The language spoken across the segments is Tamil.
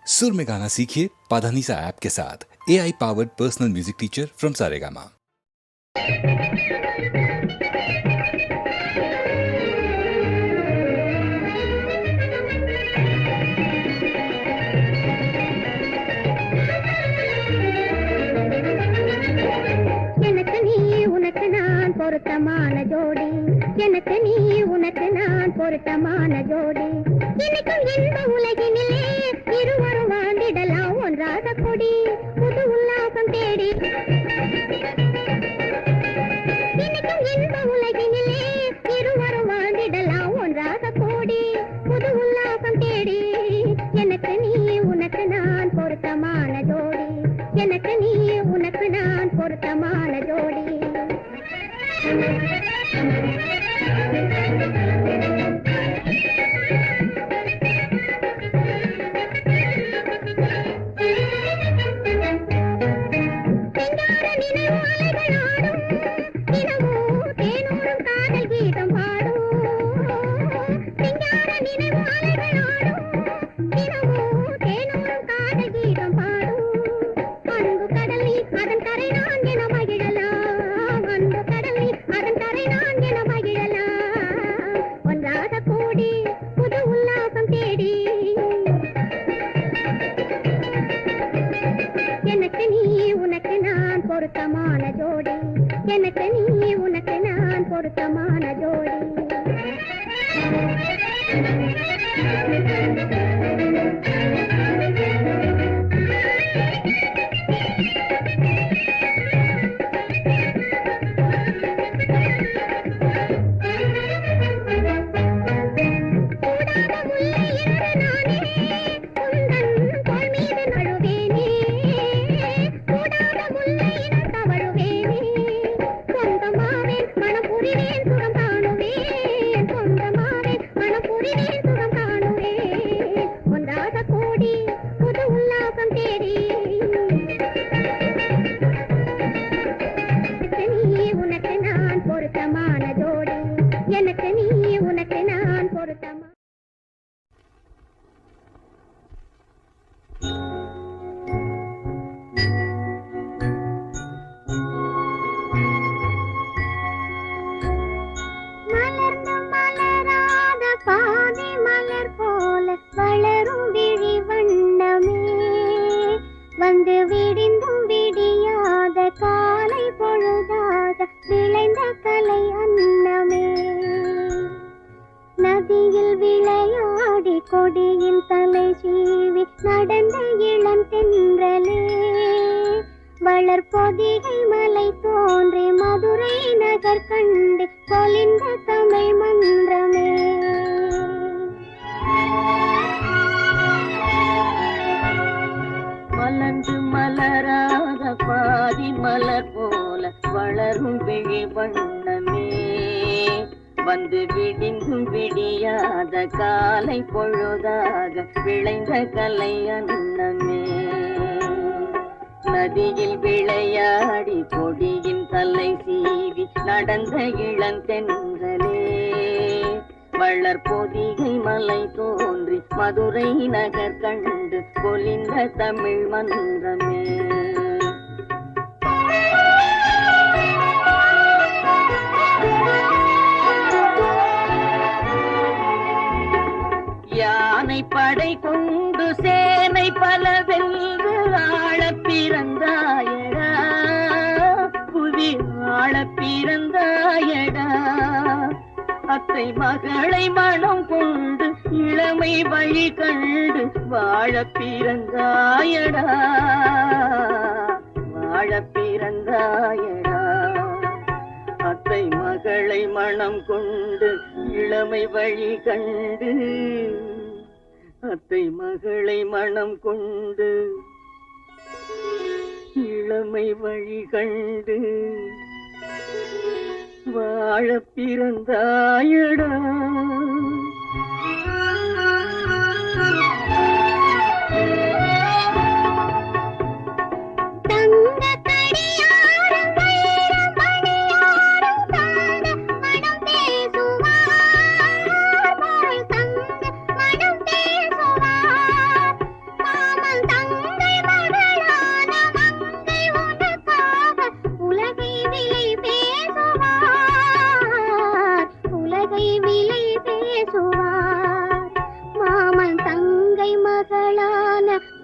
सुर में गाना सीखिए पाधानीसा ऐप के साथ। AI powered personal music teacher from Saregama. பொருத்தமான ஜோடி எனக்கு நீ உனக்கு நான் பொருத்தமான ஜோடி இன்னைக்கும் இந்த உலகினிலே இருவரும் வாழ்ந்திடலாம் ஒன்றாக கொடி புது உல்லாசம் தேடி இன்னைக்கும் இந்த உலகினிலே இருவரும் வாழ்ந்திடலாம் ஒன்றாக கோடி புது உல்லாசம் தேடி எனக்கு நீ உனக்கு நான் பொருத்தமான ஜோடி எனக்கு நீ உனக்கு நான் பொருத்தமான ஜோடி பொருத்தமான ஜோடி எனக்கு நீ உனக்கு நான் பொருத்தமான ஜோடி கொடியில் தலை சீவி நடந்த இளம் தென்றலே வளர்பொதிகை மலை தோன்றி மதுரை நகர் கண்டு பொலிந்த தமிழ் மன்றமே மலர்ந்து மலராத பாதி மலர் போல வளரும் விழி வண்ணமே வந்து விடிந்தும் விடியாத காலை பொழுதாக விளைந்த கலை அன்னமே நதியில் விளையாடி கொடியின் தலை சீவி நடந்த இளந்தென்றலே வளர்பொதிகை மலை தோன்றி மதுரை நகர் கண்டு பொலிந்த தமிழ் மன்றமே யானை படை கொண்டு சேனை பல வென்று ஆள பிறந்தாயடா புவி ஆள பிறந்தாயடா அத்தை மகளை மனம் கொண்டு இளமை வழி கண்டு வாழ பிறந்தாயடா வாழ பிறந்தாயடா அத்தை மகளை மனம் கொண்டு இளமை வழி கண்டு அத்தை மகளை மனம் கொண்டு இளமை வழி கண்டு வாழ பிறந்தாயடா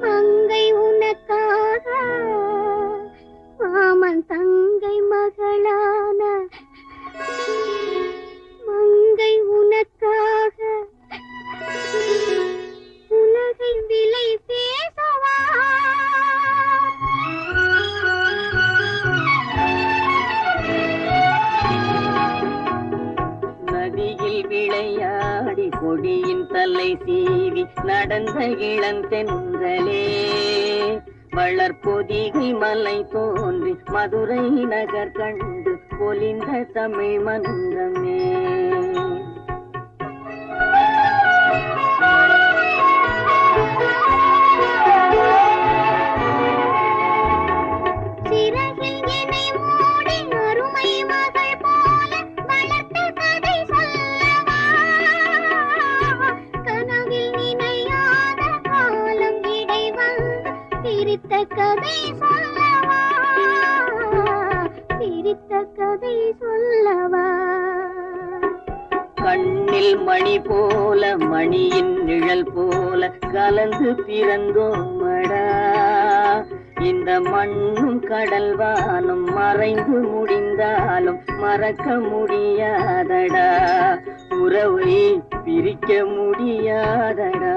மங்கை உனக்காக மாமன் தங்கை மகளான மங்கை உனக்காக உலகை விலை பேசவா நதியில் விளையாடி கொடியின் தலை சீவி நடந்த இளந்தென்றலே வளர்பொதிகை மலை தோன்றி மதுரை நகர் கண்டு பொலிந்த தமிழ் மன்றமே. சிறகில் என்னை மூடி அருமை மகள் போல வளர்த்த கதை சொல்லவா கனவில் நினையாத காலம் இடை வந்து பிரித்த கதை சொல்லவா பிரித்த கதை சொல்லவா கண்ணில் மணி போல மணியின் நிழல் போல கலந்து பிறந்தோமடா இந்த மண்ணும் கடல் வானும் மறைந்து முடிந்தாலும் மறக்க முடியாதடா உறவை பிரிக்க முடியாதடா.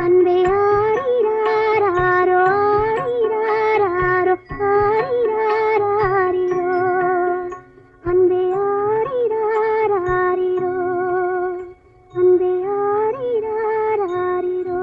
அன்பே ஆரிராரோ ஆரிராரோ ஆரிராரோ அன்பே ஆரிராரோ அன்பே ஆரிராரோ.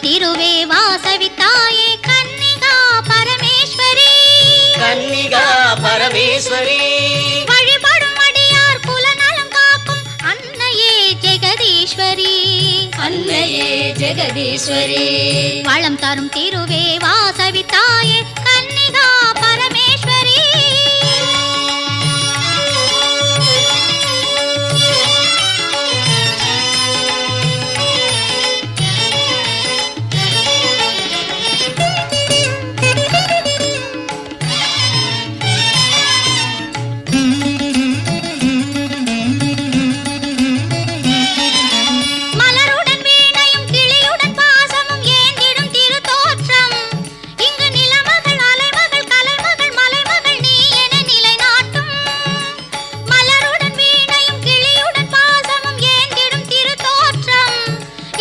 திருவே வாசவி தாயே கன்னிகா பரமேஸ்வரி. கன்னிகா பரமேஸ்வரி வழிபடும் அடியார் குலநலம் காக்கும் அன்னையே ஜெகதீஸ்வரி. அன்னையே ஜெகதீஸ்வரி வளம் தரும் திருவே வாசவி தாயே கன்னிகா பரமேஸ்வரி. மலருடன் வீணையும் கிளியுடன் பாசமும் ஏந்திடும் திருத்தோற்றம். இங்கு நிலமகள் அலைமகள் கலைமகள் மலைமகள் நீ என நிலைநாட்டும். மலருடன் வீணையும் கிளியுடன் பாசமும் ஏந்திடும் திருத்தோற்றம்.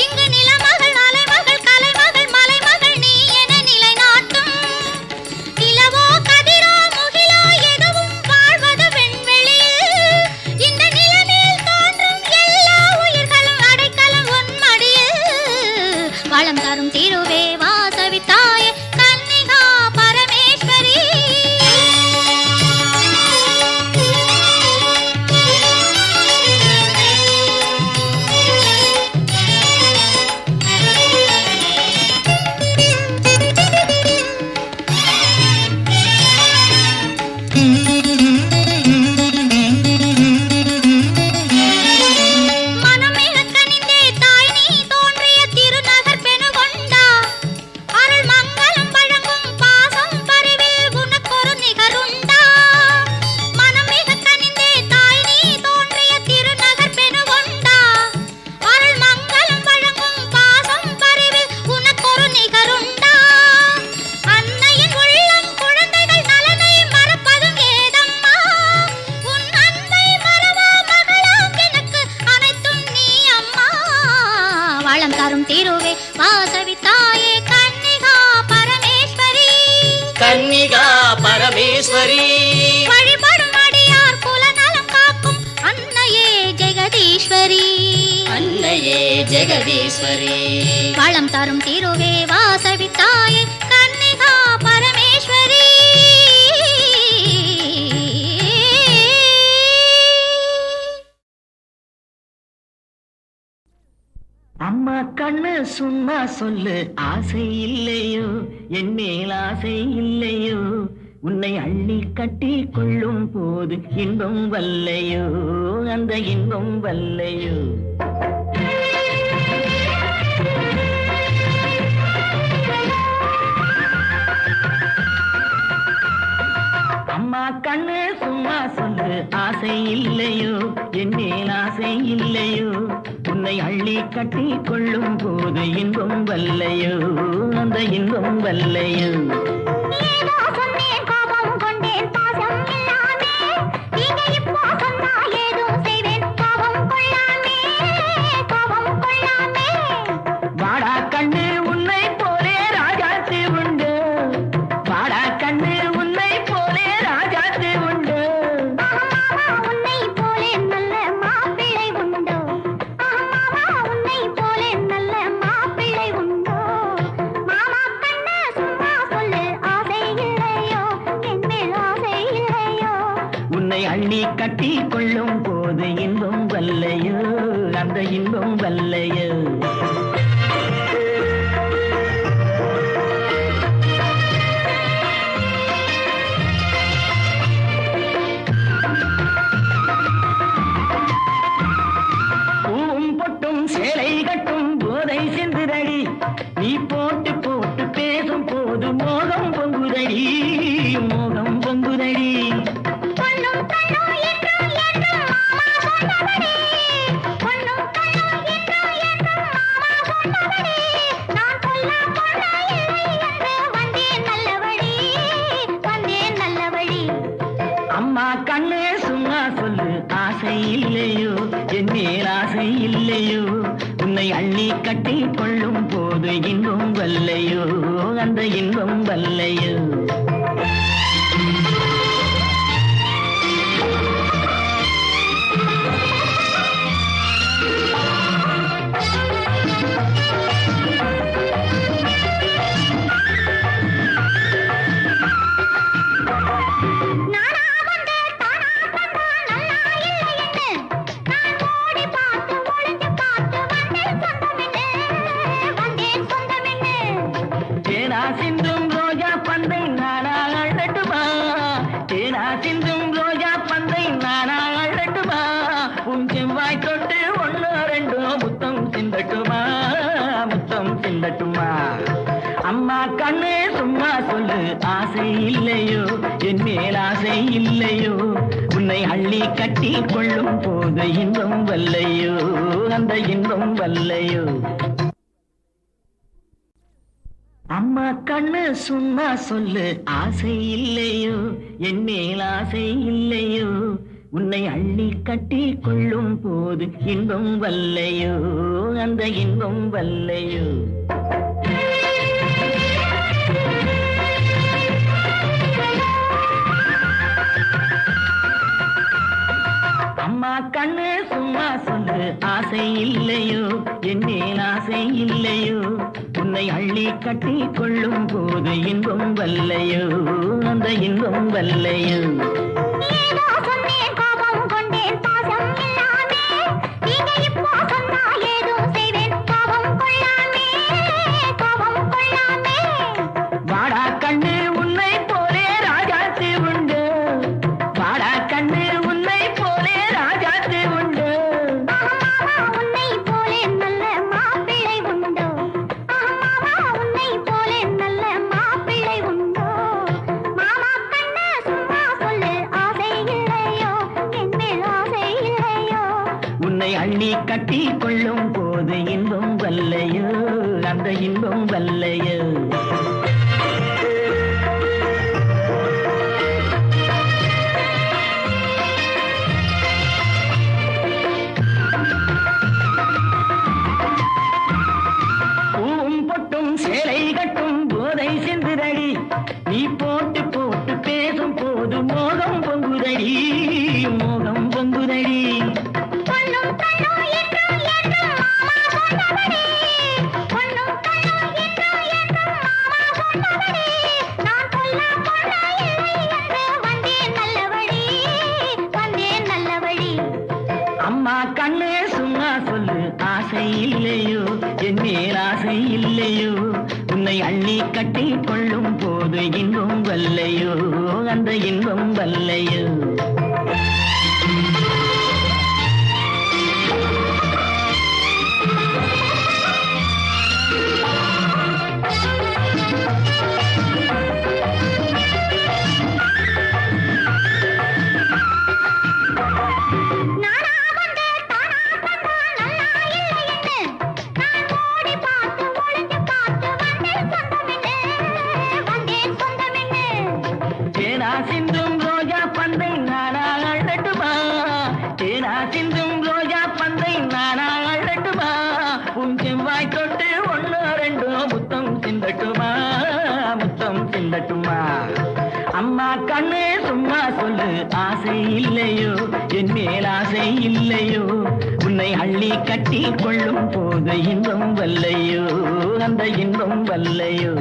இங்கு நிலமகள் அலைமகள் கலைமகள் மலைமகள் நீ என நிலைநாட்டும். நிலவோ கதிரோ முகிலோ எதுவும் வாழ்வது விண்வெளியில். இந்த நிலமேல் தோன்றும் எல்லா உயிர்களும் அடைக்கலம் உன் மடியில். வளம் தரும் திருவே வாசவி தாயே கன்னிகா பரமேஸ்வரி. மனமிக கனிந்தே தாய் நீ தோன்றிய திருநகர் பெனுகொண்டா. அருள் மங்களம் வழங்கும் பாசம் பரிவில் உனக்கொரு நிகருண்டா. மனமிக கனிந்தே தாய் நீ தோன்றிய திருநகர் பெனுகொண்டா. அருள் மங்களம் வழங்கும் பாசம் பரிவில் உனக்கொரு நிகருண்டா. அன்னையின் உள்ளம் குழந்தைகள் நலனை மறப்பதும் ஏதம்மா. உன் அன்பை மறவா மகளாம் எனக்கு அனைத்தும் நீ அம்மா. வளம் தரும் திருவே வாசவி தாயே கன்னிகா பரமேஸ்வரி. கன்னிகா பரமேஸ்வரி வழிபடும் அடியார் குலநலம் காக்கும் அன்னையே ஜெகதீஸ்வரி. அன்னையே ஜெகதீஸ்வரி வளம் தரும் திருவே வாசவி தாயே கன்னிகா பரமேஸ்வரி. அம்மா கண்ணு சும்மா சொல்லு ஆசை இல்லையோ என் மேல் ஆசை இல்லையோ உன்னை அள்ளி கட்டி கொள்ளும் போது இன்பம் வல்லையோ அந்த இன்பம் வல்லையோ அம்மா கண்ணு சும்மா சொல்லு ஆசை இல்லையோ என் மேல் ஆசை இல்லையோ உன்னை அள்ளி கட்டி கொள்ளும் போது இன்பம் வல்லையோ அந்த இன்பம் வல்லையோ ஏதோ சொன்னேன் கோபம் கொண்டேன் பாசம் இல்லாமே. நீங்க இப்போ சொன்னா ஏதும் செய்வேன் கோபம் கொள்ளாமே கோபம் கொள்ளாமே. வாடா கண்ணு உன்னை போலே ராஜாத்தி உண்டு வாடா கண்ணு உன்னை போலே ராஜாத்தி உண்டு மாமா உன்னை போலே நல்ல மாப்பிள்ளை உண்டோ. மாமா உன்னை போலே நல்ல மாப்பிள்ளை உண்டோ. மாமா கண்ணு சும்மா சொல்லு ஆசை இல்லையோ என் மேல் ஆசை இல்லையோ. உன்னை அள்ளி கட்டி கொள்ளும் போது இன்பம் வல்லையோ அந்த இன்பம் வல்லையோ பூவும் பொட்டும் சேலை கட்டும் போதை சென்றுதடி நீ போட்டு போட்டு பேசும் போது மோகம் பொங்குதடி மோகம் பொங்குதடி பொன்னும் கண்ணும் என்றும் என்றும் மாமா சொன்னபடி. பொன்னும் கண்ணும் என்றும் என்றும் மாமா சொன்னபடி. நான் சொல்ல பொண்ணு இல்லை என்று வந்தேன் நல்ல வழி வந்தேன் நல்ல வழி. அம்மா கண்ணே சும்மா சொல்லு ஆசை இல்லையோ என் மேல் ஆசை இல்லையோ உன்னை அள்ளி கட்டி கொள்ளும் போது இன்பம் வல்லையோ அந்த இன்பம் வல்லையோ சொல்லட்டுமா? அம்மா கண்ணு சும்மா சொல்லு, ஆசை இல்லையோ என் மேல் ஆசை இல்லையோ, உன்னை அள்ளி கட்டி கொள்ளும் போது இன்பம் வல்லையோ, அந்த இன்பம் வல்லையோ. அம்மா கண்ணு சும்மா சொல்லு, ஆசை இல்லையோ என் மேல் ஆசை இல்லையோ, உன்னை அள்ளி கட்டி கொள்ளும் போது இன்பம் வல்லையோ, அந்த இன்பம் வல்லையோ. அம்மா கண்ணு சும்மா சொல்லு, ஆசை இல்லையோ என் மேல் ஆசை இல்லையோ, உன்னை அள்ளி கட்டி கொள்ளும் போது இன்பம் வல்லையோ, அந்த இன்பம் வல்லையோ. ஏதோ சொன்னேன் கோபம் கொண்டேன் பாசம் இல்லாமே, நீங்க இப்போ சொன்னா ஏதும் செய்வேன் கோபம் கொள்ளாமே, கோபம் கொள்ளாமே. வாடா கண்ணு உன்னை போலே ராஜாத்தி உண்டு, வாடா கண்ணு உன்னை போலே ராஜாத்தி உண்டு. மாமா உன்னை போலே நல்ல மாப்பிள்ளை உண்டோ, மாமா உன்னை போலே நல்ல மாப்பிள்ளை உண்டோ. மாமா கண்ணு சும்மா சொல்லு, ஆசை இல்லையோ என் மேல் ஆசை இல்லையோ, உன்னை அள்ளி கட்டி கொள்ளும் போது இன்பம் வல்லையோ, அந்த இன்பம் வல்லையோ. பூவும் பொட்டும் சேலை கட்டும் போதை சென்றுதடி, நீ போட்டு போட்டு பேசும் போது மோகம் பொங்குதடி, மோகம் பொங்குதடி. பொன்னும் கண்ணும் என்றும் என்றும் மாமா சொன்னபடி, பொன்னும் கண்ணும் என்றும் என்றும் மாமா சொன்னபடி, நான் கொல்லா பொண்ணு இல்லை என்று வந்தேன் நல்ல வழி, வந்தேன் நல்ல வழி. அம்மா கண்ணே சும்மா சொல்லு, ஆசை இல்லையோ என் மேல் ஆசை இல்லையோ, உன்னை அள்ளி கட்டி கொள்ளும் போது இன்பம் வல்லையோ, அந்த இன்பம் வல்லையோ. நானா வந்து தானா தந்தா நல்லா இல்லை என்று, நான் ஓடி பார்த்து ஒளிஞ்சு பார்த்து வந்தேன் சொந்தமென்று, வந்தேன் சொந்தமென்று. தேனா சிந்தும் ரோஜா பந்தை நானா அழட்டுமா, தேனா சிந்தும் ரோஜா பந்தை நானா அழட்டுமா, உன் செவ்வாய் தொட்டு ஒண்ணு ரெண்டோ முத்தம் சிந்தட்டுமா, முத்தம் சிந்தட்டுமா. அம்மா கண்ணே சும்மா சொல்லு, ஆசை இல்லையோ என் மேல் ஆசை இல்லையோ, உன்னை அள்ளி கட்டி கொள்ளும் போது இன்பம் வல்லையோ, அந்த இன்பம் வல்லையோ.